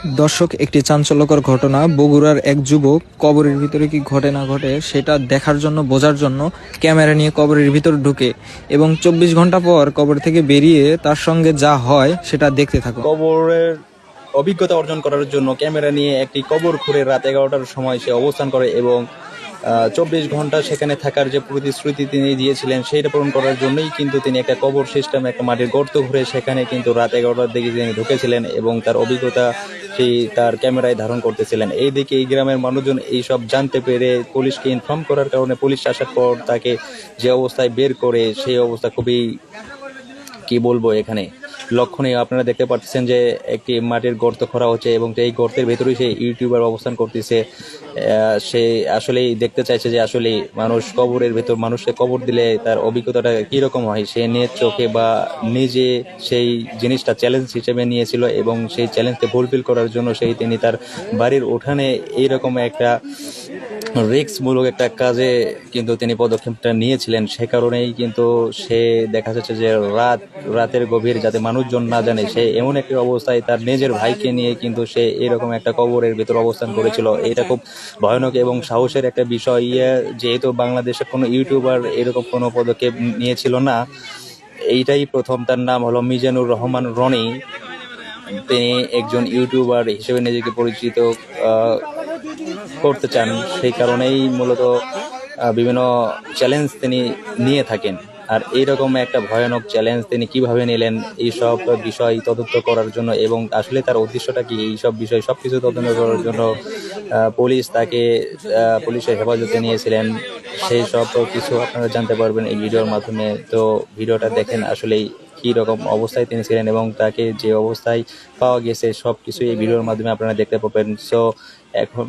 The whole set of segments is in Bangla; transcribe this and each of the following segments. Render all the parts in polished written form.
দর্শক, একটি চাঞ্চল্যকর ঘটনা। বগুড়ার এক যুবক কবরের ভিতরে কি ঘটে না ঘটে সেটা দেখার জন্য, বোঝার জন্য ক্যামেরা নিয়ে কবরের ভিতর ঢুকে এবং 24 ঘন্টা পর কবর থেকে বেরিয়ে তার সঙ্গে যা হয় সেটা দেখতে থাকুন। কবরের অভিজ্ঞতা অর্জন করার জন্য ক্যামেরা নিয়ে একটি কবর খুঁড়ে রাত 11টার সময় সে অবস্থান করে এবং 24 ঘন্টা সেখানে থাকার যে প্রতিশ্রুতি তিনি দিয়েছিলেন সেইটা পূরণ করার জন্যই কিন্তু তিনি একটা কবর সিস্টেমে একটা মাটির গর্ত ঘুরে সেখানে কিন্তু রাত 11টার দিকে তিনি ঢুকেছিলেন এবং তার অভিজ্ঞতা সেই তার ক্যামেরায় ধারণ করতেছিলেন। এইদিকে এই গ্রামের মানুষজন এইসব জানতে পেরে পুলিশকে ইনফর্ম করার কারণে পুলিশ আসার পর তাকে যে অবস্থায় বের করে সেই অবস্থা খুবই কি বলবো এখানে লক্ষণীয়। আপনারা দেখতে পাচ্ছেন যে একটি মাটির গর্ত করা হচ্ছে এবং এই গর্তের ভেতরেই সেই ইউটিউবার অবস্থান করতেছে। সে আসলেই দেখতে চাইছে যে আসলে মানুষ কবরের ভেতর মানুষকে কবর দিলে তার অভিজ্ঞতাটা কীরকম হয়। সে নিজ চোখে বা নিজে সেই জিনিসটা চ্যালেঞ্জ হিসেবে নিয়েছিল এবং সেই চ্যালেঞ্জকে ফুলফিল করার জন্য তিনি তার বাড়ির উঠানে এইরকম একটা রিস্কমূলক একটা কাজে কিন্তু তিনি পদক্ষেপটা নিয়েছিলেন। সে কারণেই কিন্তু সে দেখা যাচ্ছে যে রাতের গভীর যাতে মানুষজন না জানে সে এমন একটি অবস্থায় তার নিজের ভাইকে নিয়ে কিন্তু সে এরকম একটা কবরের ভেতর অবস্থান করেছিল। এটা খুব ভয়ানক এবং সাহসের একটা বিষয়। যেহেতু বাংলাদেশের কোনো ইউটিউবার এরকম কোনো পদক্ষেপ নিয়েছিল না, এইটাই প্রথম। তার নাম হলো মিজানুর রহমান রনি। তিনি একজন ইউটিউবার হিসেবে নিজেকে পরিচিত করতে চান, সেই কারণেই মূলত বিভিন্ন চ্যালেঞ্জ তিনি নিয়ে থাকেন। আর এইরকম একটা ভয়ানক চ্যালেঞ্জ তিনি কিভাবে নিলেন এইসব বিষয় তদন্ত করার জন্য এবং আসলে তার উদ্দেশ্যটা কি এইসব বিষয় সবকিছু তদন্ত করার জন্য পুলিশ তাকে পুলিশের হেফাজতে নিয়েছিলেন। সেই সব কিছু আপনারা জানতে পারবেন এই ভিডিওর মাধ্যমে। তো ভিডিওটা দেখেন আসলেই কী রকম অবস্থায় তিনি ছিলেন এবং তাকে যে অবস্থায় পাওয়া গেছে সব কিছু এই ভিডিওর মাধ্যমে আপনারা দেখতে পাবেন। সো এখন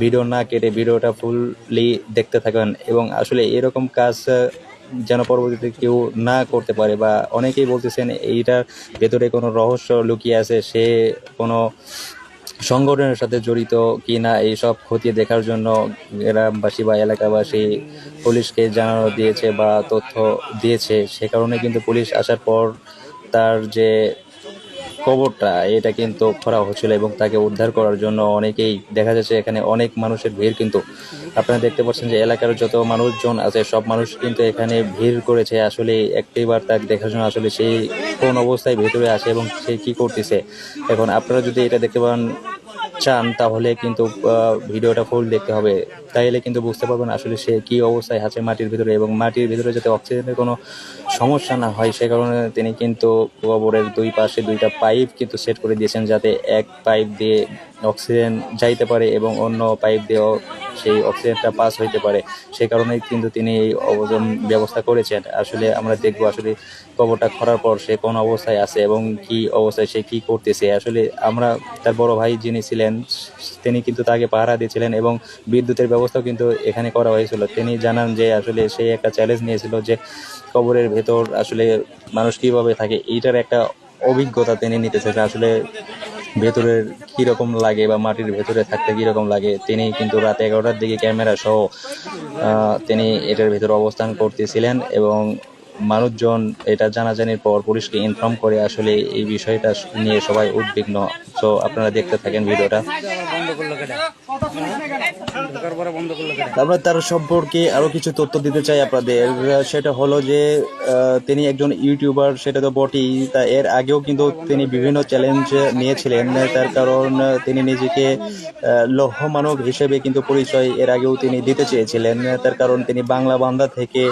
ভিডিও না কেটে ভিডিওটা ফুললি দেখতে থাকেন এবং আসলে এরকম কাজ যেন পরবর্তীতে কেউ না করতে পারে। বা অনেকেই বলতেছেন এইটার ভেতরে কোনো রহস্য লুকিয়ে আছে, সে কোনো সংগঠনের সাথে জড়িত কি না এইসব খতিয়ে দেখার জন্য গ্রামবাসী বা এলাকাবাসী পুলিশকে জানানো দিয়েছে বা তথ্য দিয়েছে। সে কারণে কিন্তু পুলিশ আসার পর তার যে কবরটা এটা কিন্তু করা হচ্ছিল এবং তাকে উদ্ধার করার জন্য অনেকেই দেখা যাচ্ছে এখানে অনেক মানুষের ভিড় কিন্তু আপনারা দেখতে পাচ্ছেন যে এলাকার যত মানুষজন আছে সব মানুষ কিন্তু এখানে ভিড় করেছে আসলে একটিবার তাকে দেখার জন্য আসলে সেই কোন অবস্থায় ভেতরে আছে এবং সে কি করতেছে। এখন আপনারা যদি এটা দেখতে পান চান তাহলে কিন্তু ভিডিওটা ফুল দেখতে হবে, তাইলে কিন্তু বুঝতে পারবেন আসলে সে কি অবস্থায় আছে মাটির ভিতরে এবং মাটির ভিতরে যাতে অক্সিজেনের কোনো সমস্যা না হয় সে কারণে তিনি কিন্তু কবরের দুই পাশে দুইটা পাইপ কিন্তু সেট করে দিয়েছেন যাতে এক পাইপ দিয়ে অক্সিজেন যাইতে পারে এবং অন্য পাইপ দিয়েও সেই অক্সিজেনটা পাস হইতে পারে। সে কারণেই কিন্তু তিনি এই ব্যবস্থা করেছেন। আসলে আমরা দেখবো আসলে কবরটা খোঁড়ার পর সে কোন অবস্থায় আছে এবং কি অবস্থায় সে কি করতেছে। আসলে আমরা তার বড় ভাই যিনি ছিলেন তিনি কিন্তু তাকে পাহারা দিয়েছিলেন এবং বিদ্যুতের ব্যবস্থাও কিন্তু এখানে করা হয়েছিল। তিনি জানান যে আসলে সে একটা চ্যালেঞ্জ নিয়েছিল যে কবরের ভেতর আসলে মানুষ কিভাবে থাকে এইটার একটা অভিজ্ঞতা তিনি নিতে চাইছেন। আসলে ভেতরের কীরকম লাগে বা মাটির ভেতরে থাকতে কীরকম লাগে। তিনি কিন্তু রাত 11টার দিকে ক্যামেরা সহ তিনি এটার ভেতর অবস্থান করতেছিলেন এবং মানুষজন এটা জানাজানির পর পুলিশকে ইনফর্ম করে। আসলে এই বিষয়টা নিয়ে সবাই উদ্বিগ্ন। তো আপনারা দেখতে থাকেন ভিডিওটা। আমরা তার সম্পর্কে আরো কিছু তথ্য দিতে চাই আপনাদের। সেটা হলো যে তিনি একজন ইউটিউবার সেটা তো বটেই, তা এর আগেও কিন্তু তিনি বিভিন্ন চ্যালেঞ্জ নিয়েছিলেন। তার কারণ তিনি নিজেকে লৌহ মানব হিসেবে কিন্তু পরিচয় এর আগেও তিনি দিতে চেয়েছিলেন। তার কারণ তিনি বাংলা বান্দা থেকে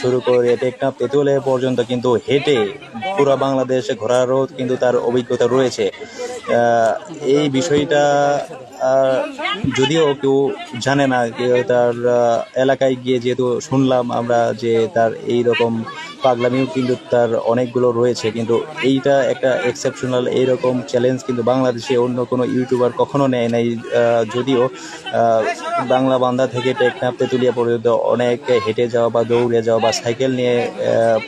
শুরু করে টেকনাফ তেঁতুলিয়া পর্যন্ত কিন্তু হেঁটে পুরো বাংলাদেশ ঘোরারও কিন্তু তার অভিজ্ঞতা রয়েছে। এই বিষয়টা যদিও কেউ জানে না, কেউ তার এলাকায় গিয়ে যেহেতু শুনলাম আমরা যে তার এই রকম পাগলামিও কিন্তু তার অনেকগুলো রয়েছে, কিন্তু এইটা একটা এক্সেপশনাল। এইরকম চ্যালেঞ্জ কিন্তু বাংলাদেশে অন্য কোনো ইউটিউবার কখনো নেয় নাই। যদিও বাংলা বান্দা থেকে টেকনাফ তেঁতুলিয়া পর্যন্ত অনেক হেঁটে যাওয়া বা দৌড়ে যাওয়া বা সাইকেল নিয়ে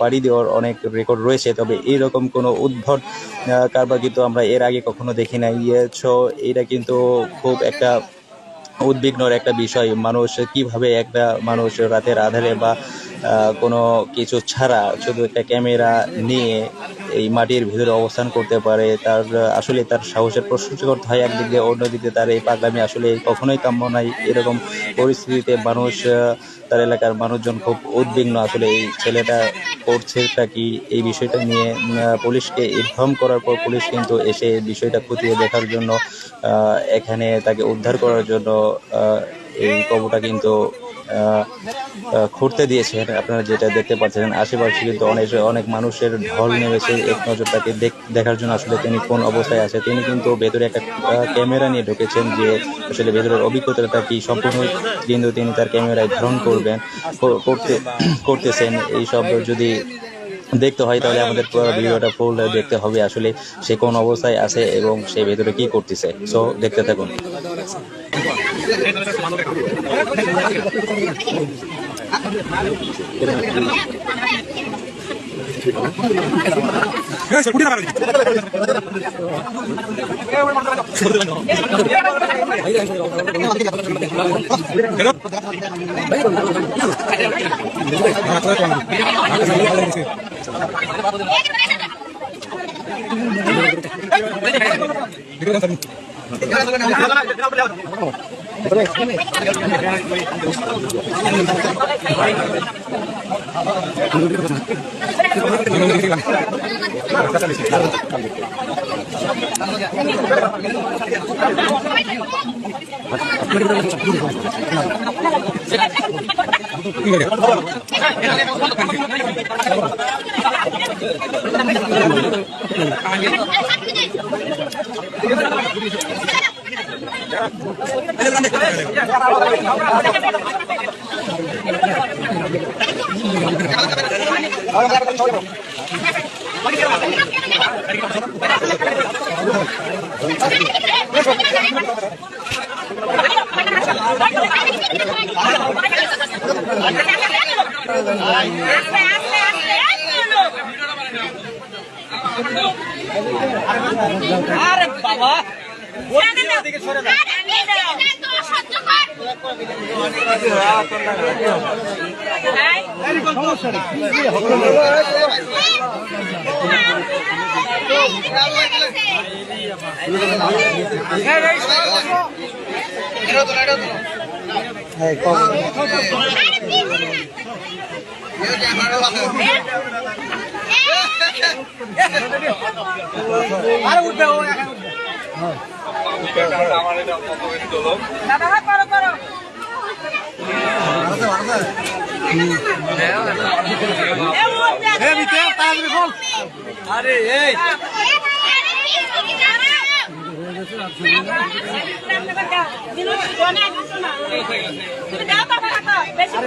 পাড়ি দেওয়ার অনেক রেকর্ড রয়েছে, তবে এইরকম কোনো উদ্ভট কারবার কিন্তু আমরা এর আগে কখনো দেখি নাই। সো এটা কিন্তু খুব একটা উদ্বিগ্নর একটা বিষয়। মানুষ কিভাবে একটা মানুষ রাতের আধারে বা কোনো কিছু ছাড়া শুধু একটা ক্যামেরা নিয়ে এই মাটির ভিতরে অবস্থান করতে পারে, তার আসলে তার সাহসের প্রশংসা করতে হয় একদিক দিয়ে, অন্যদিকে তার এই পাগলামি আসলে কখনোই কাম্য নয়। এরকম পরিস্থিতিতে মানুষ, তার এলাকার মানুষজন খুব উদ্বিগ্ন আসলে এই ছেলেটা করছেটা কি। এই বিষয়টা নিয়ে পুলিশকে ইনফর্ম করার পর পুলিশ কিন্তু এসে বিষয়টা খতিয়ে দেখার জন্য, এখানে তাকে উদ্ধার করার জন্য এই কবরটা কিন্তু খুঁড়তে দিয়েছেন। আপনারা যেটা দেখতে পাচ্ছেন আশেপাশে কিন্তু অনেক মানুষের ঢল নেমেছে এক নজর তাকে দেখার জন্য আসলে তিনি কোন অবস্থায় আছে। তিনি কিন্তু ভেতরে একটা ক্যামেরা নিয়ে ঢুকেছেন যে আসলে ভেতরের অভিজ্ঞতাটা কি সম্পূর্ণ কিন্তু তিনি তার ক্যামেরায় ধারণ করতেছেন। এইসব যদি দেখতে হয় তাহলে আমাদের পুরো ভিডিওটা ফুল দেখতে হবে আসলে সে কোন অবস্থায় আছে এবং সে ভেতরে কি করতেছে। সো দেখতে থাকুন। আরে বাবা আরে উঠবে ও দাদা করো করো আরে এই বেশি